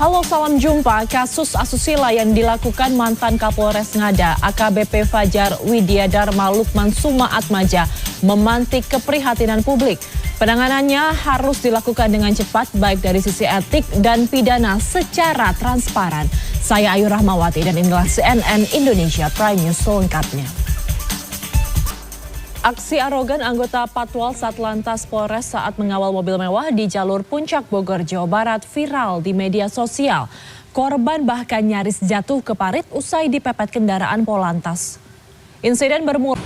Halo, salam jumpa. Kasus asusila yang dilakukan mantan Kapolres Ngada AKBP Fajar Widiadharma Lukman Suma Atmaja memantik keprihatinan publik. Penanganannya harus dilakukan dengan cepat baik dari sisi etik dan pidana secara transparan. Saya Ayu Rahmawati dan inilah CNN Indonesia Prime News selengkapnya. Aksi arogan anggota Patwal Satlantas Polres saat mengawal mobil mewah di jalur Puncak Bogor, Jawa Barat viral di media sosial. Korban bahkan nyaris jatuh ke parit usai dipepet kendaraan Polantas. Insiden bermula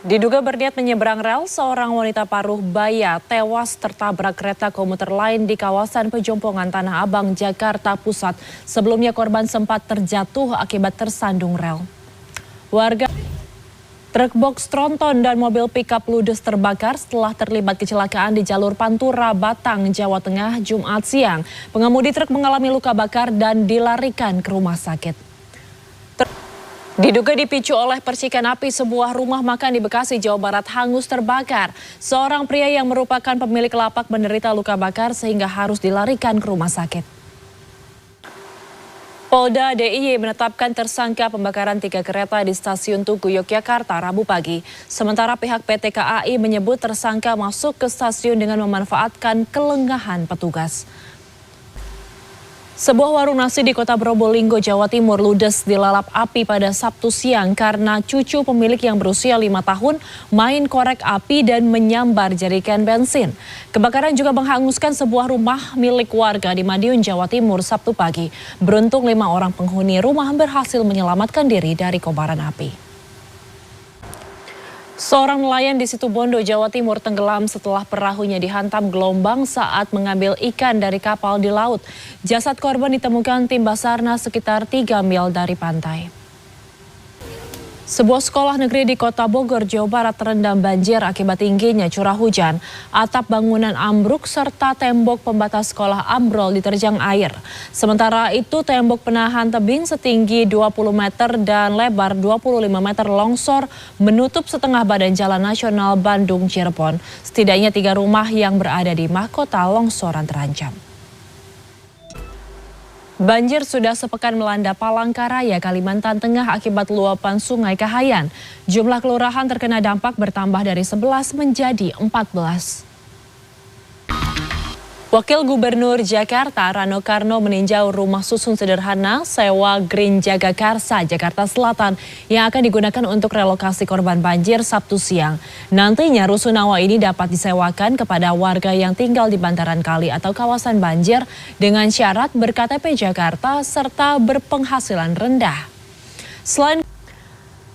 diduga berniat menyeberang rel, seorang wanita paruh baya tewas tertabrak kereta komuter lain di kawasan Pejompongan Tanah Abang, Jakarta Pusat. Sebelumnya korban sempat terjatuh akibat tersandung rel. Truk box tronton dan mobil pickup ludes terbakar setelah terlibat kecelakaan di jalur Pantura, Batang, Jawa Tengah, Jumat siang. Pengemudi truk mengalami luka bakar dan dilarikan ke rumah sakit. Diduga dipicu oleh percikan api, sebuah rumah makan di Bekasi, Jawa Barat hangus terbakar. Seorang pria yang merupakan pemilik lapak menderita luka bakar sehingga harus dilarikan ke rumah sakit. Polda DIY menetapkan tersangka pembakaran 3 kereta di stasiun Tugu, Yogyakarta, Rabu pagi. Sementara pihak PT KAI menyebut tersangka masuk ke stasiun dengan memanfaatkan kelengahan petugas. Sebuah warung nasi di Kota Probolinggo, Jawa Timur ludes dilalap api pada Sabtu siang karena cucu pemilik yang berusia 5 tahun main korek api dan menyambar jerigen bensin. Kebakaran juga menghanguskan sebuah rumah milik warga di Madiun, Jawa Timur Sabtu pagi. Beruntung 5 orang penghuni rumah berhasil menyelamatkan diri dari kobaran api. Seorang nelayan di Situbondo, Jawa Timur tenggelam setelah perahunya dihantam gelombang saat mengambil ikan dari kapal di laut. Jasad korban ditemukan tim Basarnas sekitar 3 mil dari pantai. Sebuah sekolah negeri di Kota Bogor, Jawa Barat terendam banjir akibat tingginya curah hujan. Atap bangunan ambruk serta tembok pembatas sekolah ambrol diterjang air. Sementara itu tembok penahan tebing setinggi 20 meter dan lebar 25 meter longsor menutup setengah badan Jalan Nasional Bandung Cirebon. Setidaknya 3 rumah yang berada di mahkota longsoran terancam. Banjir sudah sepekan melanda Palangkaraya, Kalimantan Tengah akibat luapan Sungai Kahayan. Jumlah kelurahan terkena dampak bertambah dari 11 menjadi 14. Wakil Gubernur Jakarta Rano Karno meninjau rumah susun sederhana sewa Green Jagakarsa, Jakarta Selatan yang akan digunakan untuk relokasi korban banjir Sabtu siang. Nantinya rusunawa ini dapat disewakan kepada warga yang tinggal di bantaran kali atau kawasan banjir dengan syarat ber-KTP Jakarta serta berpenghasilan rendah.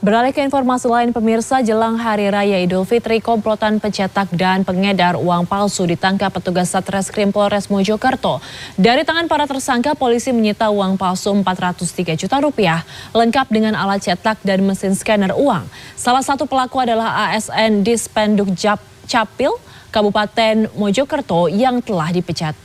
Beralih ke informasi lain, pemirsa, jelang Hari Raya Idul Fitri, komplotan pencetak dan pengedar uang palsu ditangkap petugas Satreskrim Polres Mojokerto. Dari tangan para tersangka, polisi menyita uang palsu 403 juta rupiah, lengkap dengan alat cetak dan mesin scanner uang. Salah satu pelaku adalah ASN Dispenduk Capil, Kabupaten Mojokerto yang telah dipecat.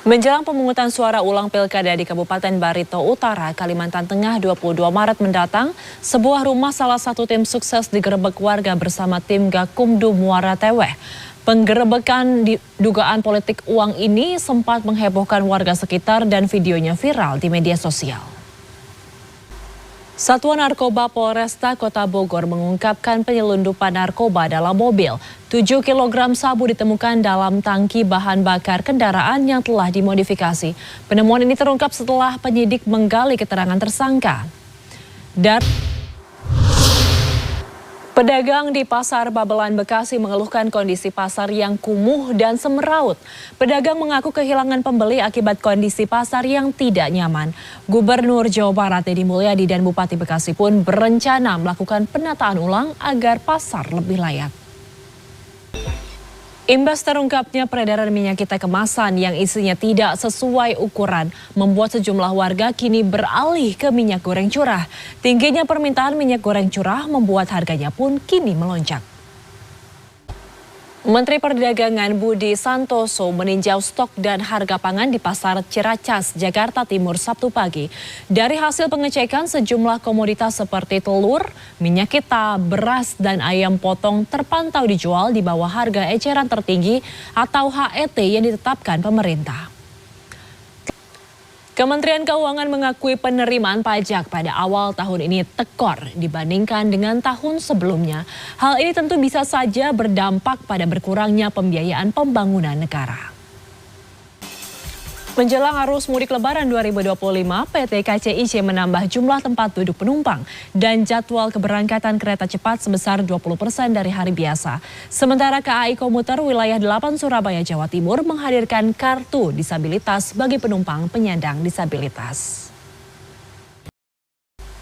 Menjelang pemungutan suara ulang pilkada di Kabupaten Barito Utara, Kalimantan Tengah 22 Maret mendatang, sebuah rumah salah satu tim sukses digerebek warga bersama tim Gakumdu Muara Teweh. Penggerebekan dugaan politik uang ini sempat menghebohkan warga sekitar dan videonya viral di media sosial. Satuan Narkoba Polresta Kota Bogor mengungkapkan penyelundupan narkoba dalam mobil. 7 kg sabu ditemukan dalam tangki bahan bakar kendaraan yang telah dimodifikasi. Penemuan ini terungkap setelah penyidik menggali keterangan tersangka. Pedagang di Pasar Babelan Bekasi mengeluhkan kondisi pasar yang kumuh dan semeraut. Pedagang mengaku kehilangan pembeli akibat kondisi pasar yang tidak nyaman. Gubernur Jawa Barat Deddy Mulyadi dan Bupati Bekasi pun berencana melakukan penataan ulang agar pasar lebih layak. Imbas terungkapnya peredaran minyak kita kemasan yang isinya tidak sesuai ukuran membuat sejumlah warga kini beralih ke minyak goreng curah. Tingginya permintaan minyak goreng curah membuat harganya pun kini melonjak. Menteri Perdagangan Budi Santoso meninjau stok dan harga pangan di Pasar Ciracas, Jakarta Timur Sabtu pagi. Dari hasil pengecekan, sejumlah komoditas seperti telur, minyak kita, beras, dan ayam potong terpantau dijual di bawah harga eceran tertinggi atau HET yang ditetapkan pemerintah. Kementerian Keuangan mengakui penerimaan pajak pada awal tahun ini tekor dibandingkan dengan tahun sebelumnya. Hal ini tentu bisa saja berdampak pada berkurangnya pembiayaan pembangunan negara. Menjelang arus mudik Lebaran 2025, PT KCIC menambah jumlah tempat duduk penumpang dan jadwal keberangkatan kereta cepat sebesar 20% dari hari biasa. Sementara KAI Komuter wilayah 8 Surabaya, Jawa Timur menghadirkan kartu disabilitas bagi penumpang penyandang disabilitas.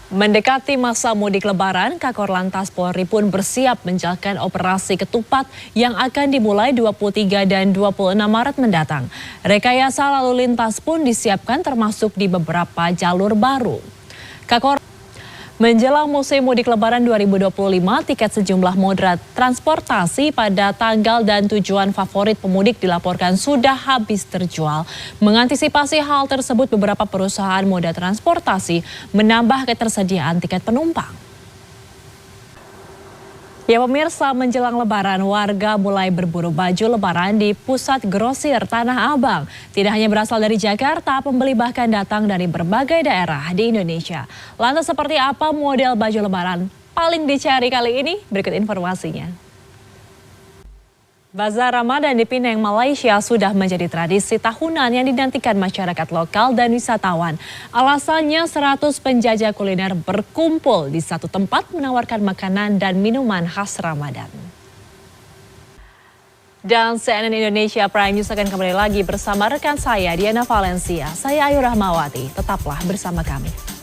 Mendekati masa mudik Lebaran, Kakor Lantas Polri pun bersiap menjalankan operasi ketupat yang akan dimulai 23 dan 26 Maret mendatang. Rekayasa lalu lintas pun disiapkan termasuk di beberapa jalur baru. Menjelang musim mudik Lebaran 2025, tiket sejumlah moda transportasi pada tanggal dan tujuan favorit pemudik dilaporkan sudah habis terjual. Mengantisipasi hal tersebut, beberapa perusahaan moda transportasi menambah ketersediaan tiket penumpang. Ya pemirsa, menjelang Lebaran, warga mulai berburu baju Lebaran di pusat grosir Tanah Abang. Tidak hanya berasal dari Jakarta, pembeli bahkan datang dari berbagai daerah di Indonesia. Lantas seperti apa model baju Lebaran paling dicari kali ini? Berikut informasinya. Bazar Ramadan di Penang, Malaysia sudah menjadi tradisi tahunan yang dinantikan masyarakat lokal dan wisatawan. Alasannya 100 penjajah kuliner berkumpul di satu tempat menawarkan makanan dan minuman khas Ramadan. Dan CNN Indonesia Prime News akan kembali lagi bersama rekan saya Diana Valencia. Saya Ayu Rahmawati, tetaplah bersama kami.